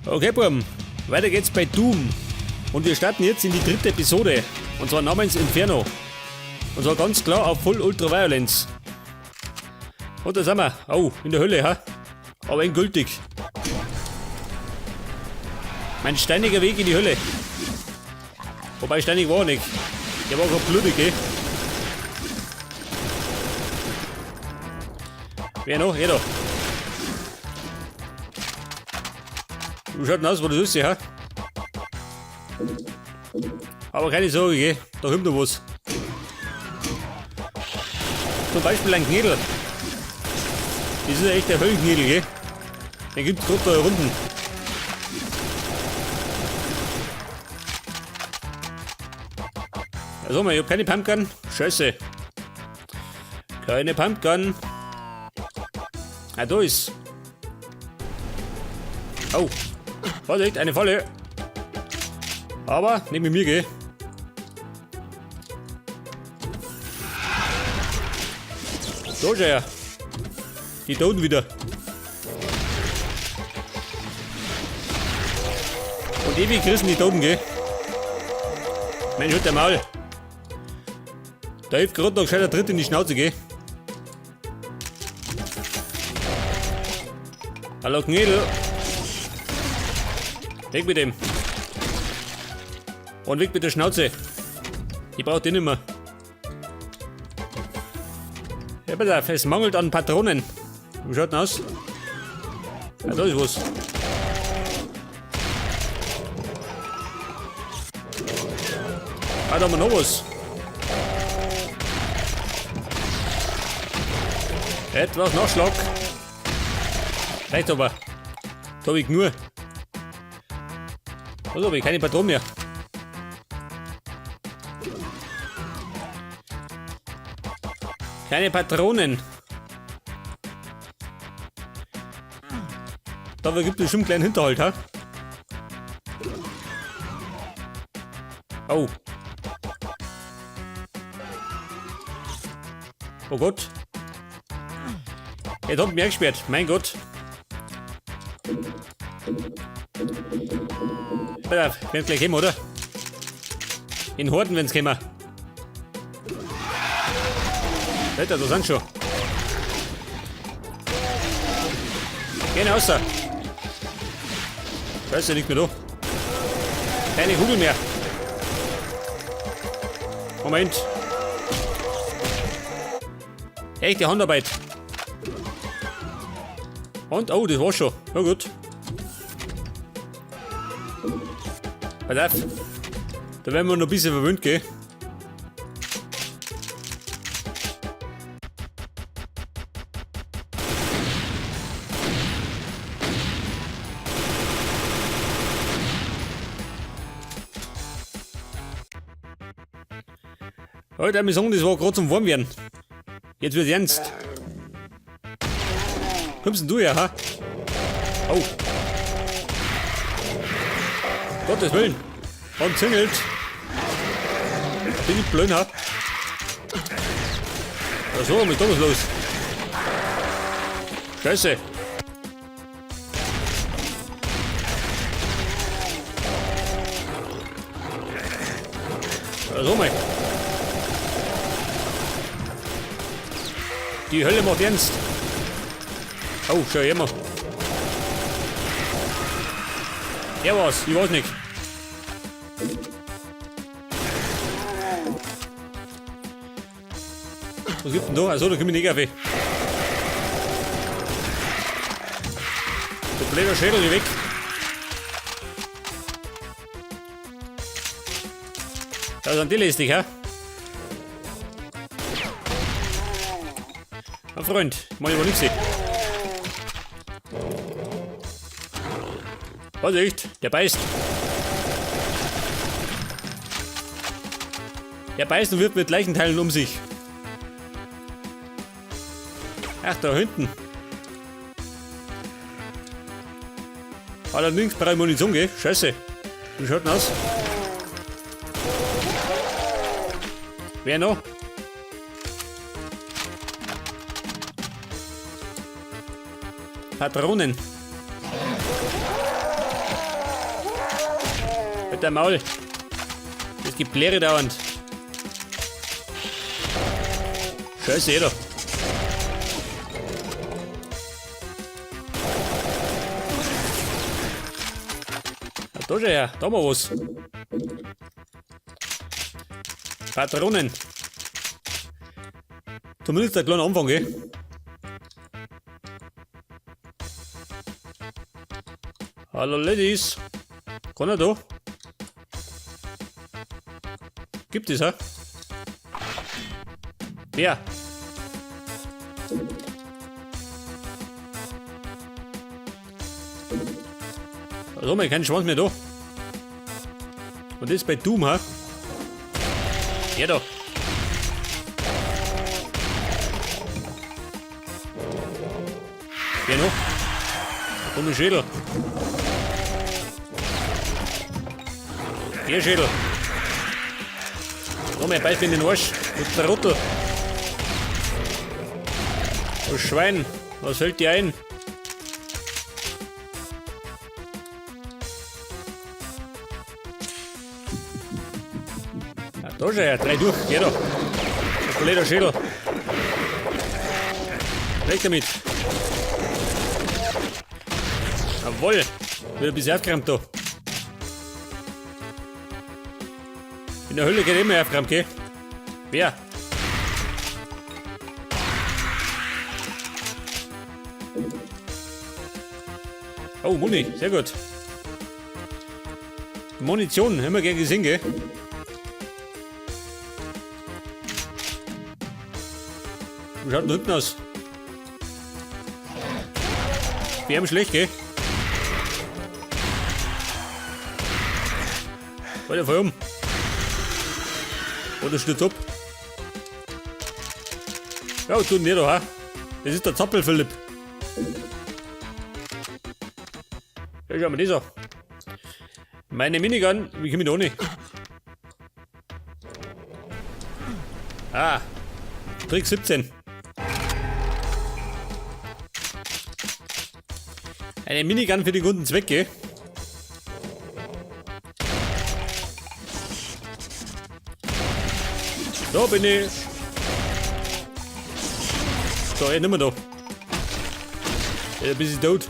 Okay, Buben, weiter geht's bei Doom. Und wir starten jetzt in die 3. Episode. Und zwar namens Inferno. Und zwar ganz klar auf Full Ultra Violence. Und da sind wir. Oh, in der Hölle, ha? Aber endgültig. Mein steiniger Weg in die Hölle. Wobei steinig war er nicht. Der war gerade blutig, eh? Wer noch? Er da. Wie schaut denn aus, wo das ist, ja? Aber keine Sorge, gell? Da kommt noch was. Zum Beispiel ein Knädel. Das ist ja echt der Höllenknädel, gell? Den gibt's gerade da unten. Also mal, ich hab keine Pumpgun. Scheiße. Keine Pumpgun. Ah, da ist. Oh. Vorsicht, eine Falle. Aber nicht mit mir, gell? So, schau her. Die da unten wieder. Und ewig gerissen die da oben, gell? Mensch, halt der Maul. Da hilft gerade noch gescheiter Tritt in die Schnauze, gell? Hallo Knädel. Weg mit dem. Und weg mit der Schnauze. Ich brauch den nicht mehr. Ja, pass auf, es mangelt an Patronen. Wie schaut denn aus? Ja, da ist was. Ah, da haben wir noch was. Etwas Nachschlag. Reicht aber. Da habe ich nur. Also habe ich keine Patronen mehr. Keine Patronen. Dafür gibt es bestimmt einen kleinen Hinterhalt, ha? Oh. Oh Gott. Jetzt hat mich gesperrt. Mein Gott. Pass auf, werden gleich kommen, oder? In Horden werden es kommen. Alter, da sind schon. Geh raus. Scheiße, nicht mehr da. Keine Kugel mehr. Moment. Echte Handarbeit. Und, oh, das war's schon. Na gut. Pass auf. Da werden wir noch ein bisschen verwöhnt, gell? Alter, wir sagen, das war gerade zum Warmwerden. Jetzt wird's ernst. Kommst denn du her, ha? Oh. Gottes Willen. Und zingelt. Bin ich blöd, ha? Ja, so, mit da was los. Scheiße. Ja, so mal. Die Hölle macht ernst. Oh, schau her mal. Er war's, ich weiß nicht. Was gibt's denn da? Achso, da komme ich nicht auf. Der blöde Schädel ist weg. Da sind die lästig, ha? Mein Freund, mach ich aber nichts. Vorsicht, der beißt. Der beißt und wirft mit Leichenteilen um sich. Ach, da hinten. Allerdings brauche ich Munition, gell? Scheiße. Wie schaut denn aus? Wer noch? Patronen. Halt dein Maul. Das gibt Leere dauernd. Scheiße, jeder. Da schon her, da mal was. Patronen. Zumindest ein kleiner Anfang, gell? Hallo Ladies. Kann er da? Gibt es, ha? Wer? Also, man keinen Schwanz mehr da. Und das ist bei Doom, ha? Ja, da. Wer noch? Komm, ein Schädel. Hier, Schädel. Noch mehr beißt mir in den Arsch. Du Trottel. Du Schwein. Was fällt dir ein? Ja, da schon her. 3 durch. Geh da. Ein blöder Schädel. Weg damit. Jawohl. Wieder ein bisschen aufgeräumt da. In der Hölle geht immer aufgeräumt, gell? Wer? Oh, Muni, sehr gut. Munition, immer gern gesehen, gell? Wie schaut denn hinten aus? Wir haben schlecht, gell? Weiter voll um. Oder stürzt ab. Ja, tu nicht da, ha? Das ist der Zappel, Philipp. Ja, schau mal das an. Meine Minigun, wie komme ich da nicht? Ah, Trick 17. Eine Minigun für den guten Zweck, gell? Da bin ich. So, nicht mehr da. Ja, bis ich tot.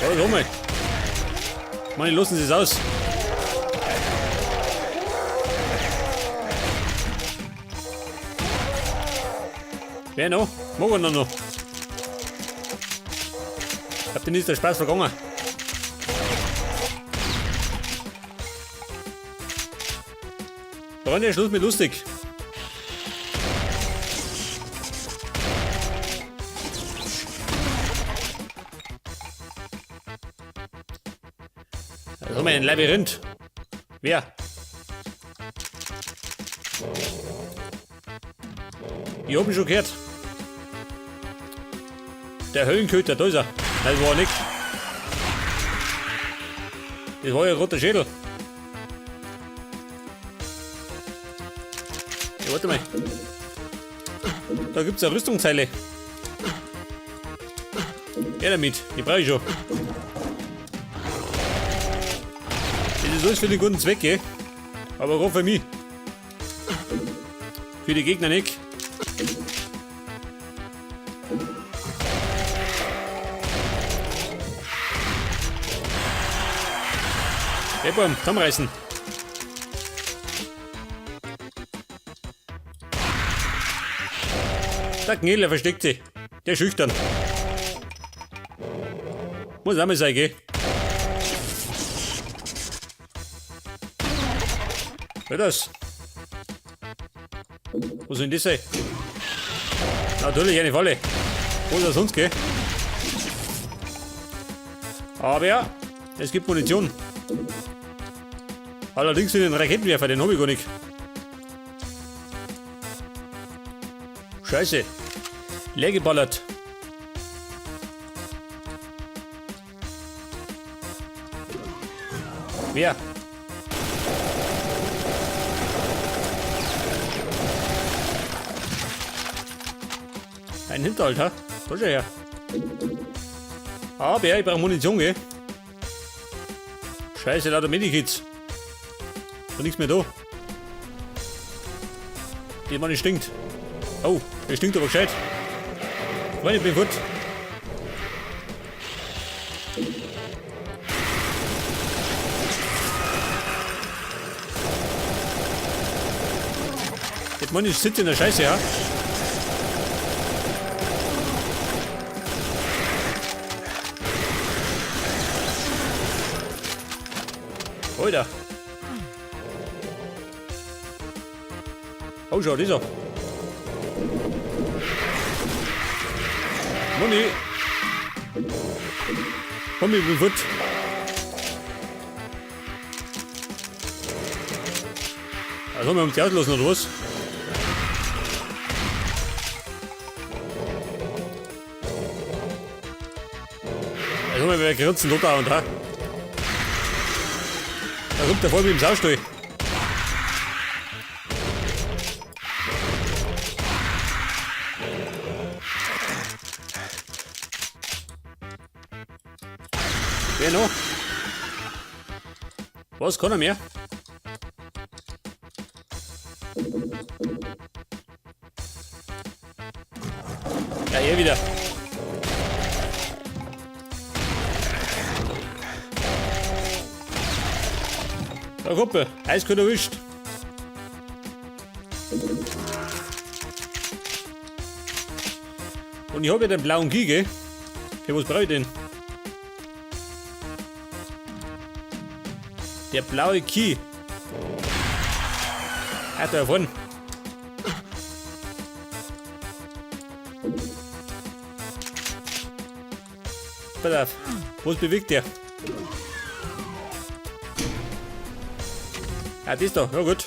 Ja, schau mal. Mann, lassen Sie es aus. Wer noch? Mag er noch? Habt ihr nicht der Spaß vergangen? Freunde, Schluss mit lustig. Da haben wir ein Labyrinth. Wer? Hier oben schon gehört. Der Höllenköter, da ist er. Nein, das war nicht. Das war ja ein roter Schädel. Ja, warte mal. Da gibt es eine Rüstungszeile. Ja, damit. Die brauche ich schon. Das ist alles für den guten Zweck, gell? Aber auch für mich. Für die Gegner nicht. Hey, Baum, zusammenreißen. Der Gnädler versteckt sich. Der ist schüchtern. Muss auch mal sein, gell? Hör das. Wo soll denn das sein? Natürlich eine Falle. Wo ist er sonst, gell? Aber ja, es gibt Munition. Allerdings für den Raketenwerfer, den habe ich gar nicht. Scheiße. Leer geballert. Wer? Ein Hinterhalt, ha? Da schau her. Aber ja, ich brauche Munition, gell? Scheiße, lauter Medikits. Da nichts mehr da. Die Mann stinkt. Oh, der stinkt aber gescheit. Freunde, ich bin gut. Der Mann sitzt in der Scheiße, ja? Alter. Oh, schau, dieser. Money. Komm, ich bin gut. Also, wir haben die auslassen, oder was? Also, wir grenzen dort und da. Da kommt der voll mit dem Saustall. Wer noch? Was kann er mehr? Ja, er wieder. Da Gruppe, eiskalt erwischt. Und ich habe ja den blauen Key, gell? Für was brauche ich denn? Der blaue Key. Hat er davon. Pass auf. Was bewegt der? Ah, das da. Ja gut.